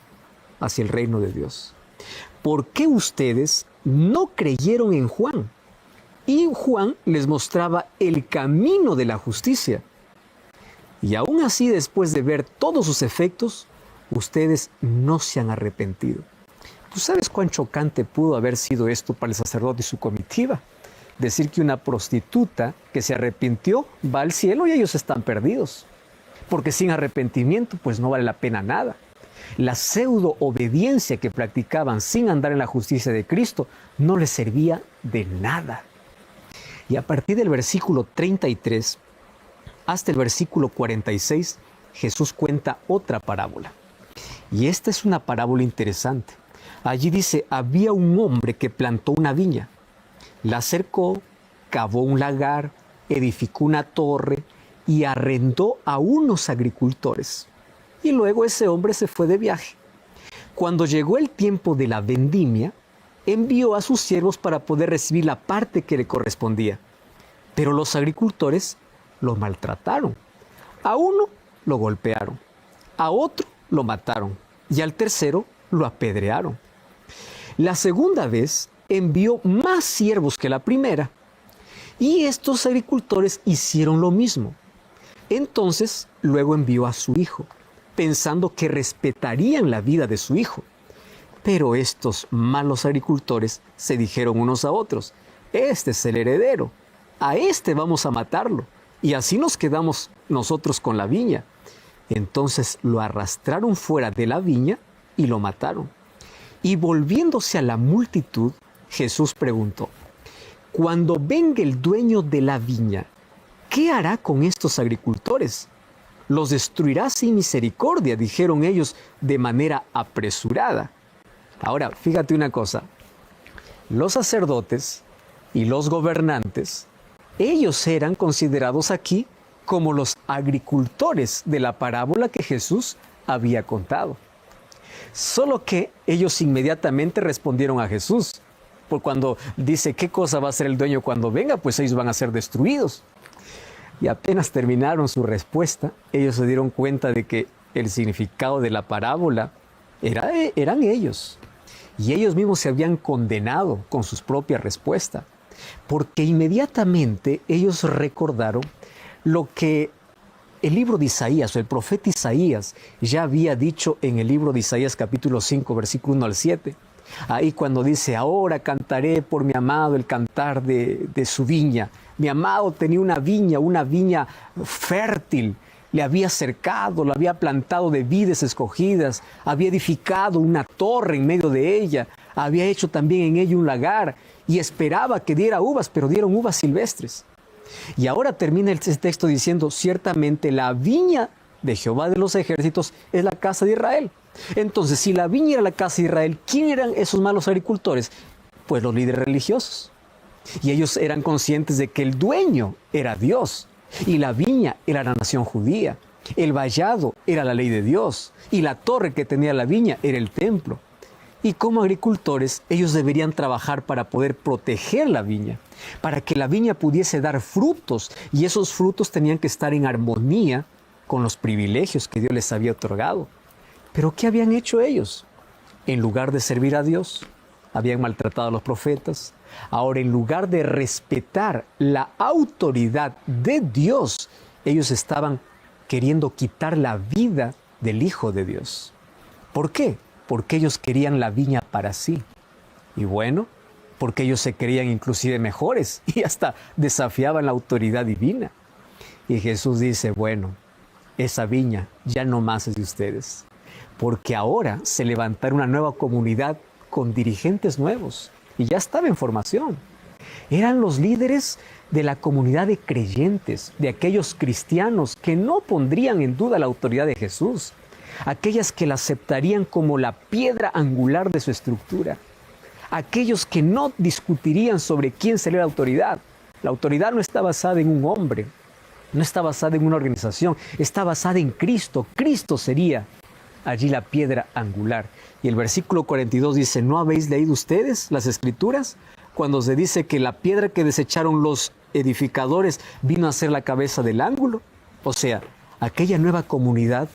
hacia el reino de Dios. ¿Por qué ustedes no creyeron en Juan? Y Juan les mostraba el camino de la justicia. Y aún así, después de ver todos sus efectos, ustedes no se han arrepentido. ¿Tú sabes cuán chocante pudo haber sido esto para el sacerdote y su comitiva? Decir que una prostituta que se arrepintió va al cielo y ellos están perdidos. Porque sin arrepentimiento, pues no vale la pena nada. La pseudo obediencia que practicaban sin andar en la justicia de Cristo no les servía de nada. Y a partir del versículo 33 hasta el versículo 46, Jesús cuenta otra parábola. Y esta es una parábola interesante. Allí dice, había un hombre que plantó una viña, la cercó, cavó un lagar, edificó una torre y arrendó a unos agricultores. Y luego ese hombre se fue de viaje. Cuando llegó el tiempo de la vendimia, envió a sus siervos para poder recibir la parte que le correspondía. Pero los agricultores lo maltrataron. A uno lo golpearon, a otro lo mataron y al tercero lo apedrearon. La segunda vez envió más siervos que la primera y estos agricultores hicieron lo mismo. Entonces luego envió a su hijo, pensando que respetarían la vida de su hijo. Pero estos malos agricultores se dijeron unos a otros, este es el heredero, a este vamos a matarlo y así nos quedamos nosotros con la viña. Entonces lo arrastraron fuera de la viña y lo mataron. Y volviéndose a la multitud, Jesús preguntó, cuando venga el dueño de la viña, ¿qué hará con estos agricultores? Los destruirá sin misericordia, dijeron ellos de manera apresurada. Ahora, fíjate una cosa, los sacerdotes y los gobernantes, ellos eran considerados aquí como los agricultores de la parábola que Jesús había contado. Solo que ellos inmediatamente respondieron a Jesús, por cuando dice, ¿qué cosa va a hacer el dueño cuando venga? Pues ellos van a ser destruidos. Y apenas terminaron su respuesta, ellos se dieron cuenta de que el significado de la parábola eran ellos. Y ellos mismos se habían condenado con sus propias respuestas, porque inmediatamente ellos recordaron lo que el libro de Isaías o el profeta Isaías ya había dicho en el libro de Isaías capítulo 5, versículo 1 al 7. Ahí cuando dice, ahora cantaré por mi amado el cantar de su viña. Mi amado tenía una viña fértil, le había cercado, la había plantado de vides escogidas, había edificado una torre en medio de ella, había hecho también en ella un lagar y esperaba que diera uvas, pero dieron uvas silvestres. Y ahora termina el texto diciendo, ciertamente la viña de Jehová de los ejércitos es la casa de Israel. Entonces, si la viña era la casa de Israel, ¿quién eran esos malos agricultores? Pues los líderes religiosos. Y ellos eran conscientes de que el dueño era Dios, y la viña era la nación judía, el vallado era la ley de Dios, y la torre que tenía la viña era el templo. Y como agricultores, ellos deberían trabajar para poder proteger la viña, para que la viña pudiese dar frutos, y esos frutos tenían que estar en armonía con los privilegios que Dios les había otorgado. ¿Pero qué habían hecho ellos? En lugar de servir a Dios, habían maltratado a los profetas. Ahora, en lugar de respetar la autoridad de Dios, ellos estaban queriendo quitar la vida del Hijo de Dios. ¿Por qué? Porque ellos querían la viña para sí. Y bueno, porque ellos se creían inclusive mejores y hasta desafiaban la autoridad divina. Y Jesús dice, bueno, esa viña ya no más es de ustedes, porque ahora se levantará una nueva comunidad con dirigentes nuevos y ya estaba en formación. Eran los líderes de la comunidad de creyentes, de aquellos cristianos que no pondrían en duda la autoridad de Jesús, aquellas que la aceptarían como la piedra angular de su estructura, aquellos que no discutirían sobre quién sería la autoridad. La autoridad no está basada en un hombre, no está basada en una organización, está basada en Cristo. Cristo sería allí la piedra angular. Y el versículo 42 dice, ¿no habéis leído ustedes las Escrituras? Cuando se dice que la piedra que desecharon los edificadores vino a ser la cabeza del ángulo. O sea, aquella nueva comunidad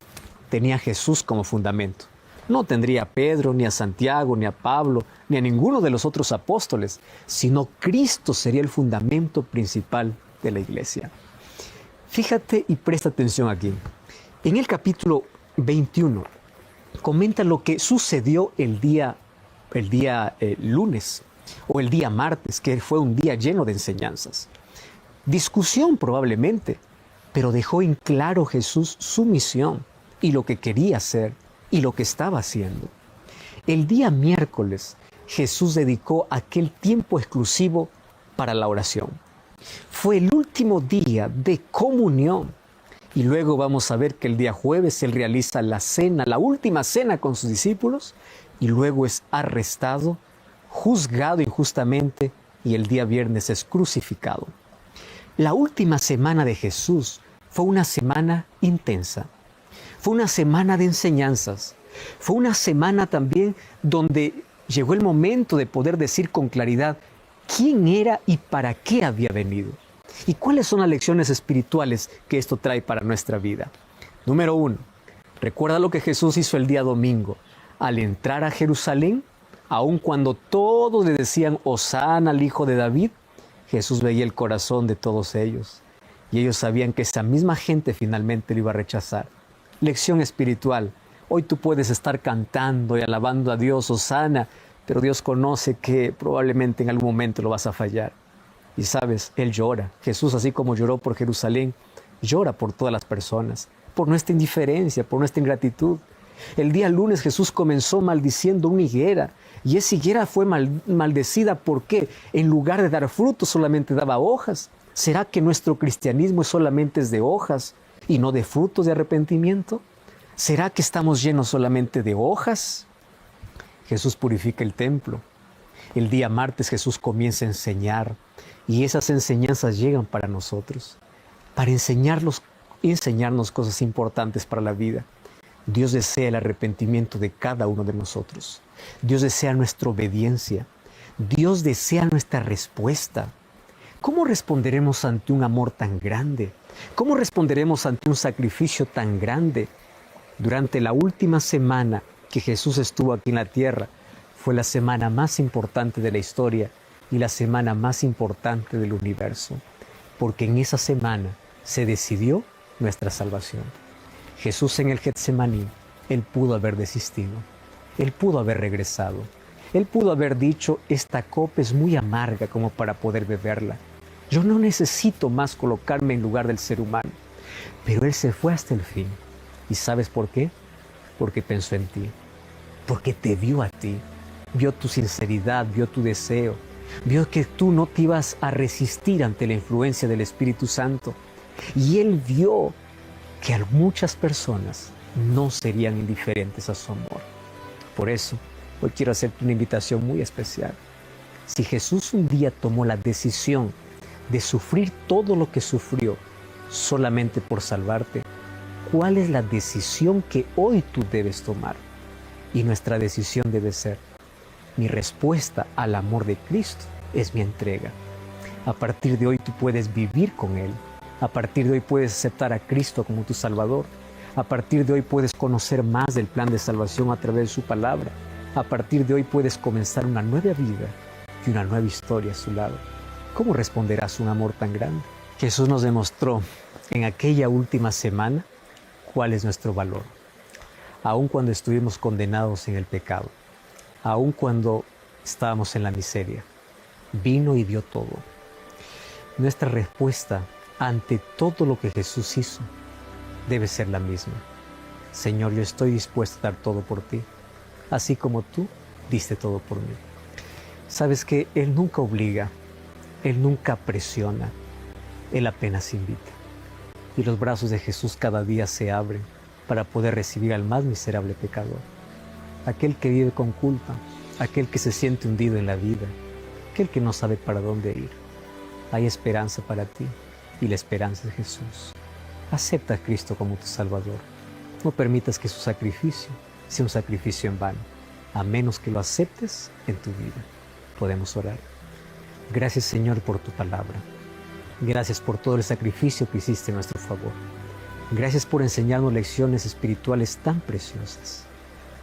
tenía a Jesús como fundamento. No tendría a Pedro, ni a Santiago, ni a Pablo, ni a ninguno de los otros apóstoles, sino Cristo sería el fundamento principal de la iglesia. Fíjate y presta atención aquí. En el capítulo 21 comenta lo que sucedió el día lunes o el día martes, que fue un día lleno de enseñanzas. Discusión probablemente, pero dejó en claro Jesús su misión y lo que quería hacer y lo que estaba haciendo. El día miércoles Jesús dedicó aquel tiempo exclusivo para la oración. Fue el último día de comunión. Y luego vamos a ver que el día jueves Él realiza la cena, la última cena con sus discípulos, y luego es arrestado, juzgado injustamente, y el día viernes es crucificado. La última semana de Jesús fue una semana intensa. Fue una semana de enseñanzas. Fue una semana también donde llegó el momento de poder decir con claridad quién era y para qué había venido. ¿Y cuáles son las lecciones espirituales que esto trae para nuestra vida? Número 1, recuerda lo que Jesús hizo el día domingo. Al entrar a Jerusalén, aun cuando todos le decían Hosana al Hijo de David, Jesús veía el corazón de todos ellos. Y ellos sabían que esa misma gente finalmente lo iba a rechazar. Lección espiritual. Hoy tú puedes estar cantando y alabando a Dios, Hosana, pero Dios conoce que probablemente en algún momento lo vas a fallar. Y sabes, Él llora. Jesús, así como lloró por Jerusalén, llora por todas las personas, por nuestra indiferencia, por nuestra ingratitud. El día lunes Jesús comenzó maldiciendo una higuera, y esa higuera fue maldecida. ¿Por qué? En lugar de dar frutos solamente daba hojas. ¿Será que nuestro cristianismo solamente es de hojas y no de frutos de arrepentimiento? ¿Será que estamos llenos solamente de hojas? Jesús purifica el templo. El día martes Jesús comienza a enseñar, y esas enseñanzas llegan para nosotros, para enseñarnos cosas importantes para la vida. Dios desea el arrepentimiento de cada uno de nosotros. Dios desea nuestra obediencia. Dios desea nuestra respuesta. ¿Cómo responderemos ante un amor tan grande? ¿Cómo responderemos ante un sacrificio tan grande? Durante la última semana que Jesús estuvo aquí en la tierra, fue la semana más importante de la historia y la semana más importante del universo, porque en esa semana se decidió nuestra salvación. Jesús en el Getsemaní, Él pudo haber desistido, Él pudo haber regresado, Él pudo haber dicho, esta copa es muy amarga como para poder beberla. Yo no necesito más colocarme en lugar del ser humano. Pero Él se fue hasta el fin. ¿Y sabes por qué? Porque pensó en ti, porque te vio a ti, vio tu sinceridad, vio tu deseo, vio que tú no te ibas a resistir ante la influencia del Espíritu Santo. Y Él vio que a muchas personas no serían indiferentes a su amor. Por eso, hoy quiero hacerte una invitación muy especial. Si Jesús un día tomó la decisión de sufrir todo lo que sufrió solamente por salvarte, ¿cuál es la decisión que hoy tú debes tomar? Y nuestra decisión debe ser: mi respuesta al amor de Cristo es mi entrega. A partir de hoy tú puedes vivir con Él. A partir de hoy puedes aceptar a Cristo como tu Salvador. A partir de hoy puedes conocer más del plan de salvación a través de su palabra. A partir de hoy puedes comenzar una nueva vida y una nueva historia a su lado. ¿Cómo responderás a un amor tan grande? Jesús nos demostró en aquella última semana cuál es nuestro valor. Aun cuando estuvimos condenados en el pecado, aun cuando estábamos en la miseria, vino y dio todo. Nuestra respuesta ante todo lo que Jesús hizo debe ser la misma. Señor, yo estoy dispuesto a dar todo por ti, así como tú diste todo por mí. Sabes que Él nunca obliga, Él nunca presiona, Él apenas invita. Y los brazos de Jesús cada día se abren para poder recibir al más miserable pecador, aquel que vive con culpa, aquel que se siente hundido en la vida, aquel que no sabe para dónde ir. Hay esperanza para ti y la esperanza es Jesús. Acepta a Cristo como tu Salvador. No permitas que su sacrificio sea un sacrificio en vano, a menos que lo aceptes en tu vida. Podemos orar. Gracias, Señor, por tu palabra. Gracias por todo el sacrificio que hiciste en nuestro favor. Gracias por enseñarnos lecciones espirituales tan preciosas.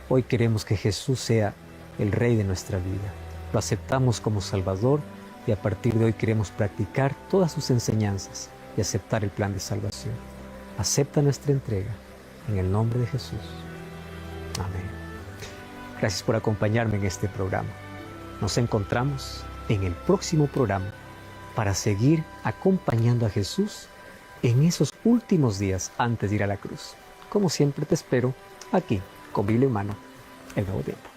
Hoy queremos que Jesús sea el Rey de nuestra vida. Lo aceptamos como Salvador y a partir de hoy queremos practicar todas sus enseñanzas y aceptar el plan de salvación. Acepta nuestra entrega en el nombre de Jesús. Amén. Gracias por acompañarme en este programa. Nos encontramos en el próximo programa para seguir acompañando a Jesús en esos últimos días antes de ir a la cruz. Como siempre te espero aquí con Biblia en mano, el Nuevo Tiempo.